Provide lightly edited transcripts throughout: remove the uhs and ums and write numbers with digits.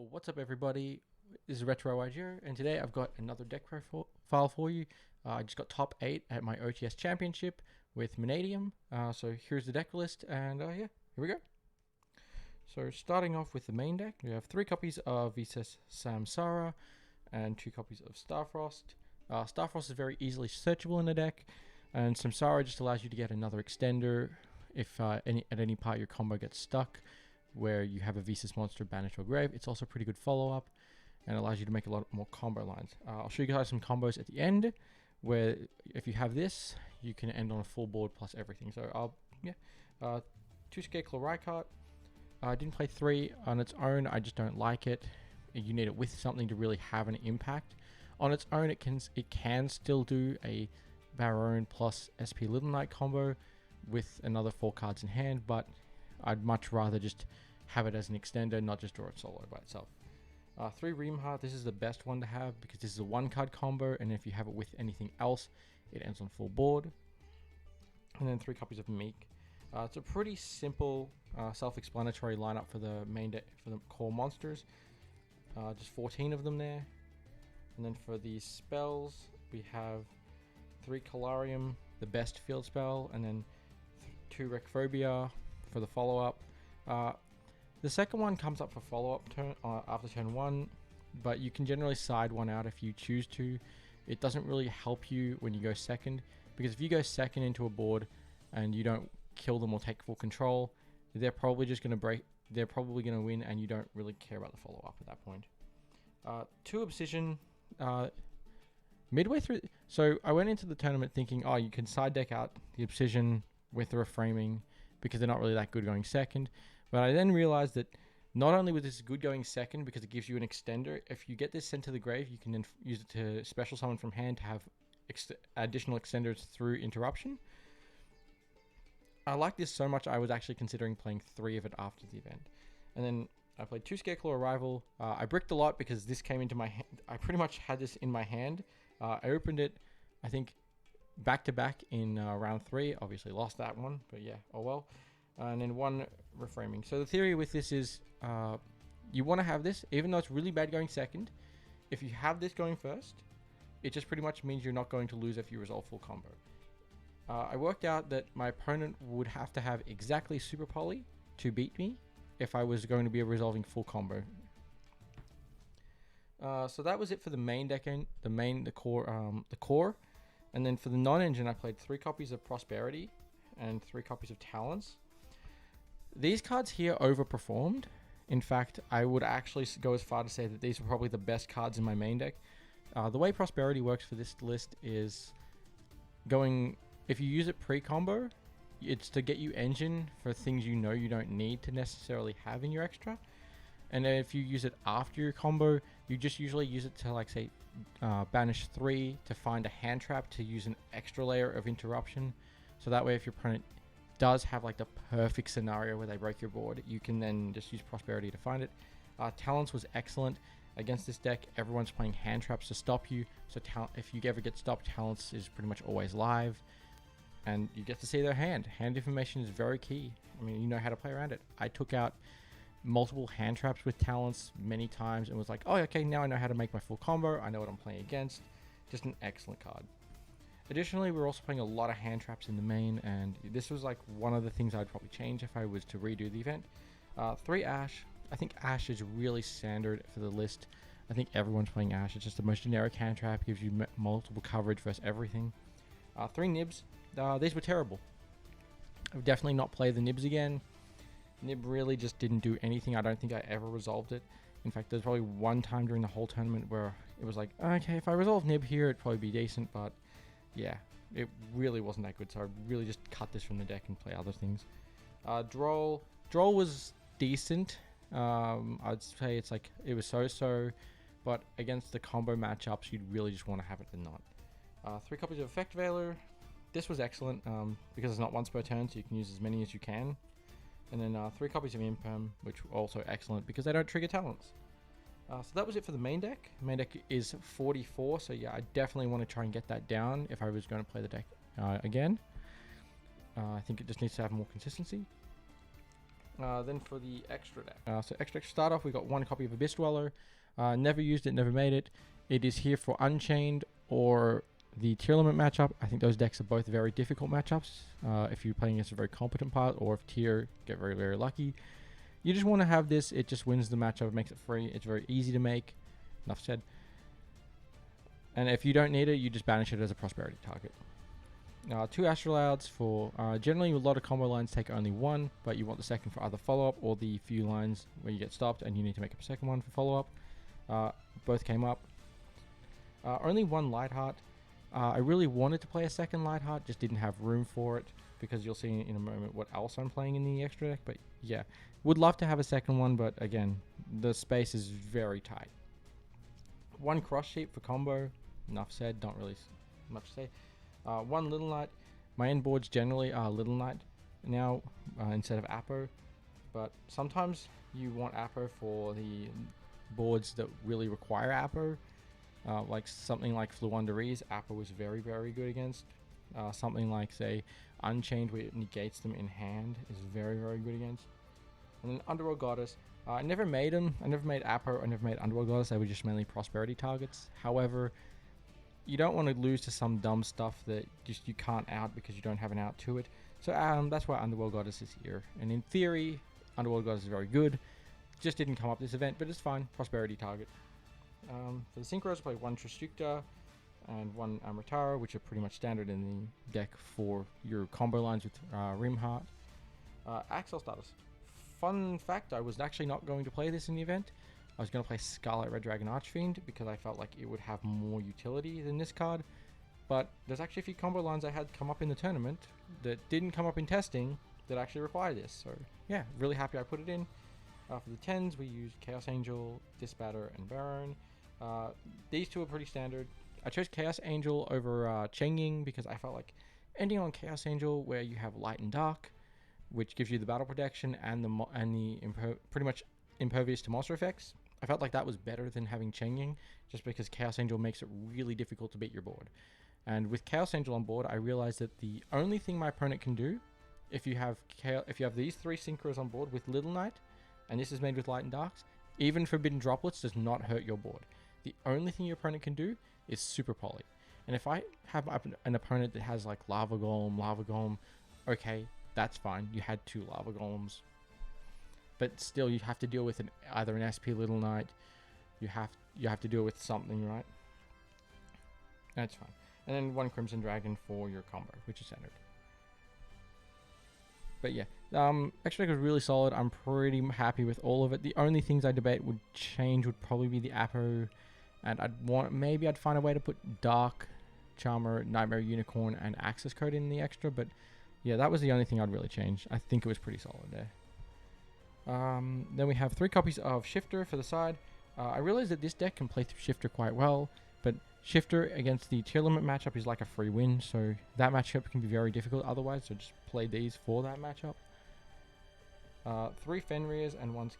Yo, what's up everybody? This is Retro Yugioh, and today I've got another deck profile for you. I just got top 8 at my OTS Championship with Mannadium. So here's the deck list, and yeah, here we go. So starting off with the main deck, we have 3 copies of Visas Samsara and 2 copies of Starfrost. Starfrost is very easily searchable in the deck, and Samsara just allows you to get another extender if at any part your combo gets stuck where you have a Visas monster banished or grave. It's also pretty good follow-up and allows you to make a lot more combo lines. I'll show you guys some combos at the end where if you have this, you can end on a full board plus everything. So 2 Scarecrow Rykart. I didn't play 3 on its own. I just don't like it. You need it with something to really have an impact. On its own, it can still do a Baron plus SP Little Knight combo with another 4 cards in hand, but I'd much rather just have it as an extender, not just draw it solo by itself. 3 Reamheart, this is the best one to have because this is a 1-card combo, and if you have it with anything else, it ends on full board. And then 3 copies of Meek. It's a pretty simple, self-explanatory lineup for the main deck, for the core monsters. Just 14 of them there. And then for the spells, we have 3 Calarium, the best field spell, and then 2 Recphobia for the follow-up. The second one comes up for follow-up turn after turn 1, but you can generally side one out if you choose to. It doesn't really help you when you go second, because if you go second into a board and you don't kill them or take full control, they're probably just going to break. They're probably going to win, and you don't really care about the follow-up at that point. 2 Obsidian. Midway through, so I went into the tournament thinking, oh, you can side deck out the Obsidian with the reframing because they're not really that good going second. But I then realized that not only was this good going second because it gives you an extender, if you get this sent to the grave, you can then use it to special summon from hand to have additional extenders through interruption. I like this so much I was actually considering playing 3 of it after the event. And then I played 2 Scarecrow Arrival. I bricked a lot because this came into my hand. I pretty much had this in my hand. I opened it, I think, back-to-back in round 3. Obviously lost that one, but yeah, oh well. And then 1 reframing. So the theory with this is you want to have this, even though it's really bad going second. If you have this going first, it just pretty much means you're not going to lose if you resolve full combo. I worked out that my opponent would have to have exactly Super Poly to beat me if I was going to be resolving full combo. So that was it for the main deck, the core. And then for the non-engine, I played 3 copies of Prosperity and 3 copies of Talents. These cards here overperformed. In fact, I would actually go as far to say that these are probably the best cards in my main deck. The way Prosperity works for this list is if you use it pre-combo, it's to get you engine for things you know you don't need to necessarily have in your extra. And then if you use it after your combo, you just usually use it to, like, say, banish 3 to find a hand trap to use an extra layer of interruption. So that way, if your opponent does have like the perfect scenario where they break your board, you can then just use Prosperity to find it. Talents was excellent. Against this deck, everyone's playing hand traps to stop you. So if you ever get stopped, Talents is pretty much always live. And you get to see their hand. Hand information is very key. I mean, you know how to play around it. I took out multiple hand traps with Talents many times and was like, oh, okay, now I know how to make my full combo. I know what I'm playing against. Just an excellent card. Additionally, we're also playing a lot of hand traps in the main, and this was like one of the things I'd probably change if I was to redo the event. 3 Ash. I think Ash is really standard for the list. I think everyone's playing Ash. It's just the most generic hand trap. Gives you multiple coverage versus everything. 3 Nibs. These were terrible. I would definitely not play the Nibs again. Nib really just didn't do anything. I don't think I ever resolved it. In fact, there's probably one time during the whole tournament where it was like, okay, if I resolve Nib here, it'd probably be decent, but yeah, it really wasn't that good. So I really just cut this from the deck and play other things. Droll was decent. I'd say it was so-so, but against the combo matchups, you'd really just want to have it than not. 3 copies of Effect Veiler. This was excellent because it's not once per turn, so you can use as many as you can. And then 3 copies of Imperm, which were also excellent because they don't trigger Talents. So that was it for the main deck. Main deck is 44, so yeah, I definitely want to try and get that down if I was going to play the deck again. I think it just needs to have more consistency. Then for the extra deck. So extra start off, we got one copy of Abyss Dweller. Never used it, never made it. It is here for Unchained or the tier limit matchup. I think those decks are both very difficult matchups. If you're playing against a very competent part, or if tier get very, very lucky. You just want to have this. It just wins the matchup. It makes it free. It's very easy to make. Enough said. And if you don't need it, you just banish it as a prosperity target. 2 Astrolauds for generally a lot of combo lines take only one, but you want the second for either follow-up or the few lines where you get stopped and you need to make up a second one for follow-up. Both came up. Only one Lightheart. I really wanted to play a second Lightheart, just didn't have room for it because you'll see in a moment what else I'm playing in the extra deck. But yeah, would love to have a second one, but again, the space is very tight. One Cross Sheep for combo. Enough said, not really much to say. One Little Knight. My end boards generally are Little Knight now instead of Apo, but sometimes you want Apo for the boards that really require Apo, like something like Fluundereeze. Apo was very, very good against. Something like, say, Unchained, where it negates them in hand, is very, very good against. And then Underworld Goddess. I never made them. I never made Apo. I never made Underworld Goddess. They were just mainly prosperity targets. However, you don't want to lose to some dumb stuff that just you can't out because you don't have an out to it. So that's why Underworld Goddess is here. And in theory, Underworld Goddess is very good. Just didn't come up this event, but it's fine. Prosperity target. For the Synchros, I play one Tristukta and one Amritara, which are pretty much standard in the deck for your combo lines with Rimheart. Axel status. Fun fact, I was actually not going to play this in the event. I was going to play Scarlet Red Dragon Archfiend because I felt like it would have more utility than this card. But there's actually a few combo lines I had come up in the tournament that didn't come up in testing that actually require this. So yeah, really happy I put it in. For the 10s, we used Chaos Angel, Disbatter, and Baron. These two are pretty standard. I chose Chaos Angel over Cheng Ying because I felt like ending on Chaos Angel where you have Light and Dark, which gives you the battle protection and pretty much impervious to monster effects. I felt like that was better than having Cheng Ying, just because Chaos Angel makes it really difficult to beat your board. And with Chaos Angel on board, I realized that the only thing my opponent can do, if you have these 3 Synchros on board with Little Knight, and this is made with Light and Darks, even Forbidden Droplets does not hurt your board. The only thing your opponent can do is Super Poly. And if I have an opponent that has like Lava Golem, okay, that's fine. You had 2 Lava Golems. But still, you have to deal with either an SP Little Knight. You have to deal with something, right? That's fine. And then 1 Crimson Dragon for your combo, which is standard. But yeah, extra deck was really solid. I'm pretty happy with all of it. The only things I debate would change would probably be the Apo, and maybe I'd find a way to put Dark Charmer, Nightmare Unicorn, and Access Code in the extra. But yeah, that was the only thing I'd really change. I think it was pretty solid there. Then we have 3 copies of Shifter for the side. I realized that this deck can play through Shifter quite well, but Shifter against the tier limit matchup is like a free win, so that matchup can be very difficult otherwise, so just play these for that matchup. 3 Fenrirs and 1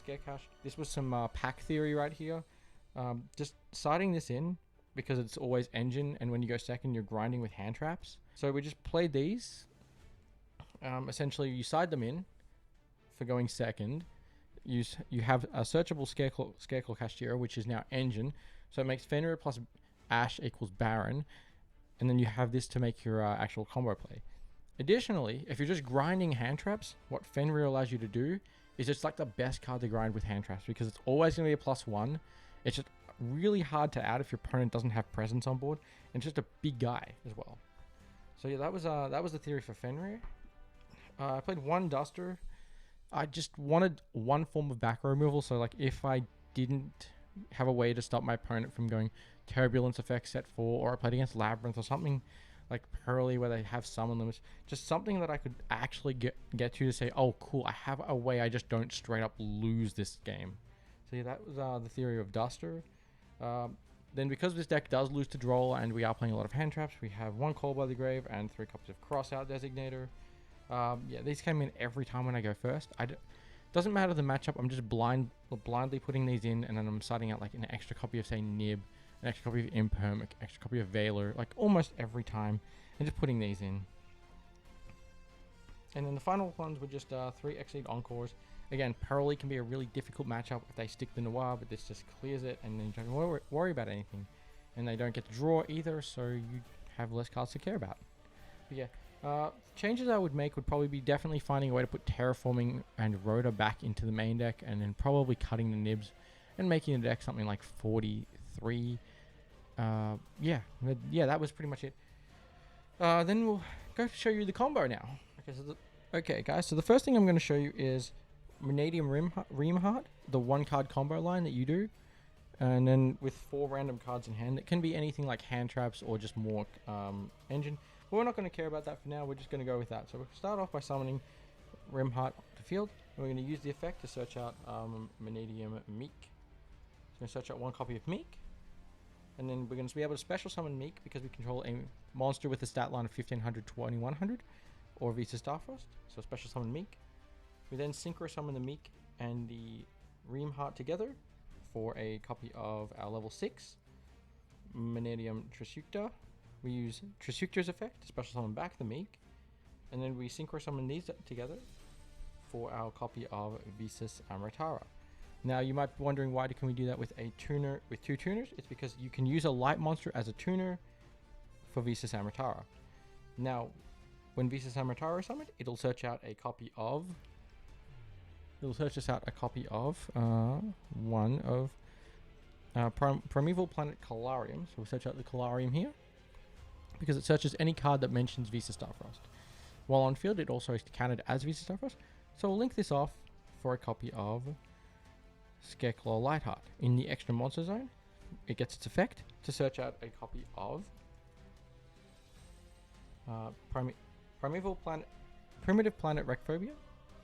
Scarecash. This was some pack theory right here. Just siding this in because it's always engine, and when you go second, you're grinding with hand traps. So we just played these. Essentially, you side them in for going second. You have a searchable Scareclaw Cashier, which is now engine, so it makes Fenrir plus Ash equals Baron, and then you have this to make your actual combo play. Additionally, if you're just grinding hand traps, what Fenrir allows you to do is it's like the best card to grind with hand traps because it's always going to be a +1. It's just really hard to out if your opponent doesn't have presence on board, and just a big guy as well. So yeah, that was the theory for Fenrir. I played 1 Duster. I just wanted 1 form of back row removal, so like if I didn't have a way to stop my opponent from going Turbulence Effect set 4, or I played against Labyrinth or something like Pearly where they have summon limits, just something that I could actually get to say, oh cool, I have a way I just don't straight up lose this game. So yeah, that was the theory of Duster. Then because this deck does lose to Droll and we are playing a lot of hand traps, we have 1 Call by the Grave and 3 copies of Crossout Designator. Yeah, these came in every time when I go first. Doesn't matter the matchup, I'm just blindly putting these in, and then I'm siding out like an extra copy of, say, Nib, an extra copy of Imperm, an extra copy of Veiler, like almost every time, and just putting these in. And then the final ones were just 3 Exceed Encores. Again, Pearly can be a really difficult matchup if they stick the Noir, but this just clears it, and then you don't worry about anything. And they don't get to draw either, so you have less cards to care about. But yeah, changes I would make would probably be definitely finding a way to put Terraforming and Rhoda back into the main deck, and then probably cutting the nibs and making the deck something like 43. Yeah, that was pretty much it. Then we'll go to show you the combo now. Okay, guys, so the first thing I'm going to show you is Mannadium Reamheart, the 1-card combo line that you do. And then with 4 random cards in hand, it can be anything like hand traps or just more engine. But we're not going to care about that for now, we're just going to go with that. So we'll start off by summoning Reamheart to field. And we're going to use the effect to search out Mannadium Meek. So we're going to search out 1 copy of Meek. And then we're going to be able to special summon Meek because we control a monster with a stat line of 1500, 2100, or Visa Starfrost. So special summon Meek. We then synchro summon the Meek and the Reamheart together for a copy of our level 6 Mannadium Trisukta. We use Trisukta's effect to special summon back the Meek, and then we synchro summon these together for our copy of Visas Amritara. Now you might be wondering, why can we do that with a tuner, with 2 tuners? It's because you can use a light monster as a tuner for Visas Amritara. Now, when Visas Amritara is summoned, it'll search out a copy of one of Primeval Planet Calarium. So we'll search out the Calarium here because it searches any card that mentions Visa Starfrost. While on field, it also is counted as Visa Starfrost. So we'll link this off for a copy of Scareclaw Lightheart. In the extra monster zone, it gets its effect to search out a copy of Primitive Planet Recphobia.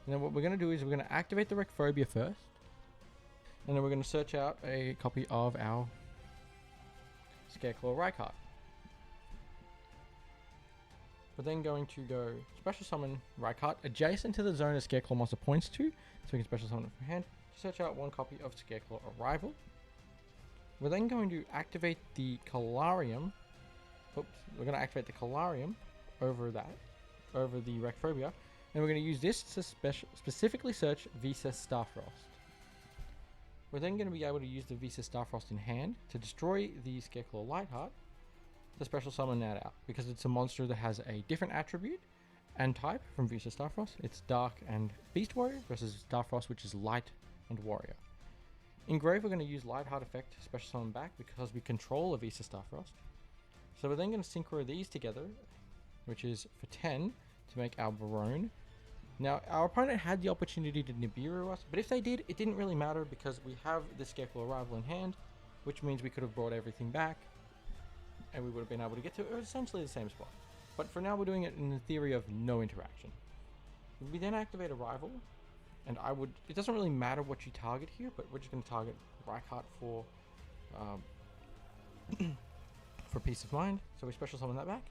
And then what we're going to do is we're going to activate the Recphobia first, and then we're going to search out a copy of our Scareclaw Rykart. We're then going to go special summon Rykart adjacent to the zone a Scareclaw monster points to, so we can special summon it from hand to search out 1 copy of Scareclaw Arrival. We're then going to activate the Calarium. We're going to activate the Calarium over the Recphobia, and we're going to use this to specifically search Visa Starfrost. We're then going to be able to use the Visa Starfrost in hand to destroy the Scareclaw Lightheart to special summon that out, because it's a monster that has a different attribute and type from Visa Starfrost. It's Dark and Beast Warrior versus Starfrost, which is Light and Warrior. In Grave, we're going to use Lightheart effect to special summon back because we control a Visa Starfrost. So we're then going to synchro these together, which is for 10 to make our Barone. Now, our opponent had the opportunity to Nibiru us, but if they did, it didn't really matter because we have the Scareclaw Arrival in hand, which means we could have brought everything back, and we would have been able to get to essentially the same spot. But for now, we're doing it in the theory of no interaction. We then activate Arrival, and it doesn't really matter what you target here, but we're just going to target Rykart for peace of mind. So we special summon that back.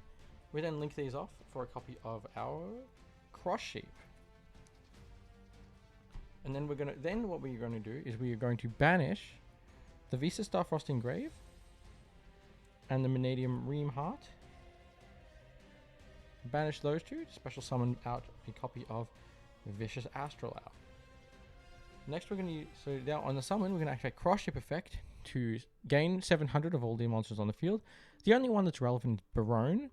We then link these off for a copy of our Cross Sheep. And then what we're going to do is we are going to banish the Visa Starfrost Engrave and the Mannadium Reamheart. Banish those 2 to special summon out a copy of Vicious Astral out. Next we're going to use, so now on the summon we're going to activate Cross Ship effect to gain 700 of all the monsters on the field. The only one that's relevant is Barone,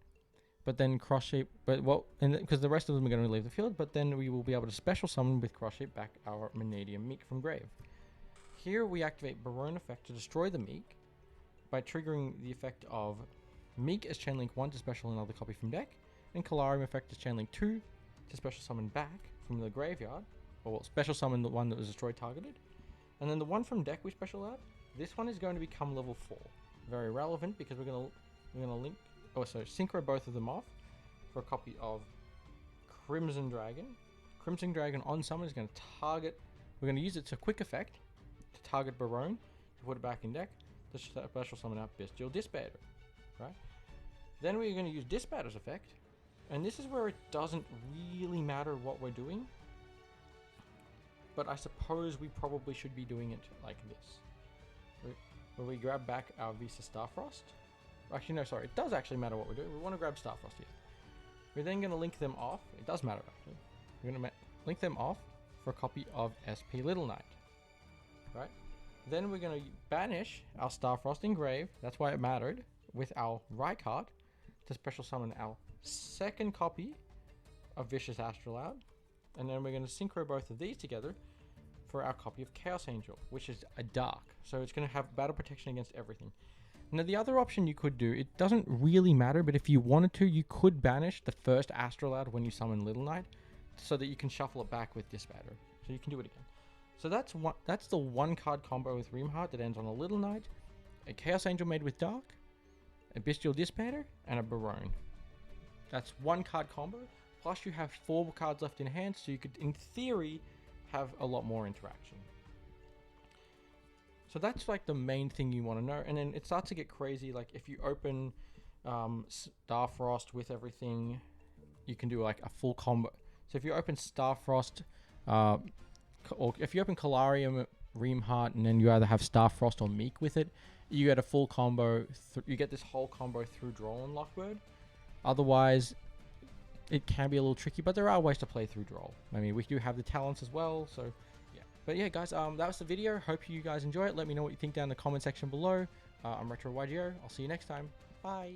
but then Cross Shape, because the rest of them are going to leave the field, but then we will be able to special summon with Cross Shape back our Mannadium Meek from Grave. Here we activate Barone effect to destroy the Meek by triggering the effect of Meek as Chainlink 1 to special another copy from deck, and Calarium effect as Chainlink 2 to special summon back from the graveyard, or special summon the one that was destroyed targeted. And then the one from deck we special out, this one is going to become level 4. Very relevant because we're going to link, synchro both of them off for a copy of Crimson Dragon. Crimson Dragon on summon is going to target, we're going to use its quick effect to target Barone, to put it back in deck, to special summon out Bestial Disbater, right? Then we're going to use Disbater's effect, and this is where it doesn't really matter what we're doing, but I suppose we probably should be doing it like this. Where we grab back our Visa Starfrost. Actually, no, sorry, it does actually matter what we're doing. We want to grab Starfrost here. We're then going to link them off. It does matter, actually. we're going to link them off for a copy of SP Little Knight. Right? Then we're going to banish our Starfrost Engrave, that's why it mattered, with our right card to special summon our second copy of Vicious Astrolabe. And then we're going to synchro both of these together for our copy of Chaos Angel, which is a dark. So it's going to have battle protection against everything. Now the other option you could do, it doesn't really matter, but if you wanted to, you could banish the first Astrolabe when you summon Little Knight, so that you can shuffle it back with Dispatter. So you can do it again. So that's the one card combo with Reamheart that ends on a Little Knight, a Chaos Angel made with Dark, a Bestial Dispatter, and a Barone. That's one card combo, plus you have 4 cards left in hand, so you could, in theory, have a lot more interaction. So that's like the main thing you want to know, and then it starts to get crazy. Like if you open Starfrost with everything, you can do like a full combo. So if you open Starfrost, or if you open Calarium, Reamheart, and then you either have Starfrost or Meek with it, you get a full combo. You get this whole combo through Droll and Lockbird. Otherwise, it can be a little tricky, but there are ways to play through Droll. I mean, we do have the talents as well, so yeah. But yeah, guys, that was the video. Hope you guys enjoy it. Let me know what you think down in the comment section below. I'm Retro Yugioh. I'll see you next time. Bye.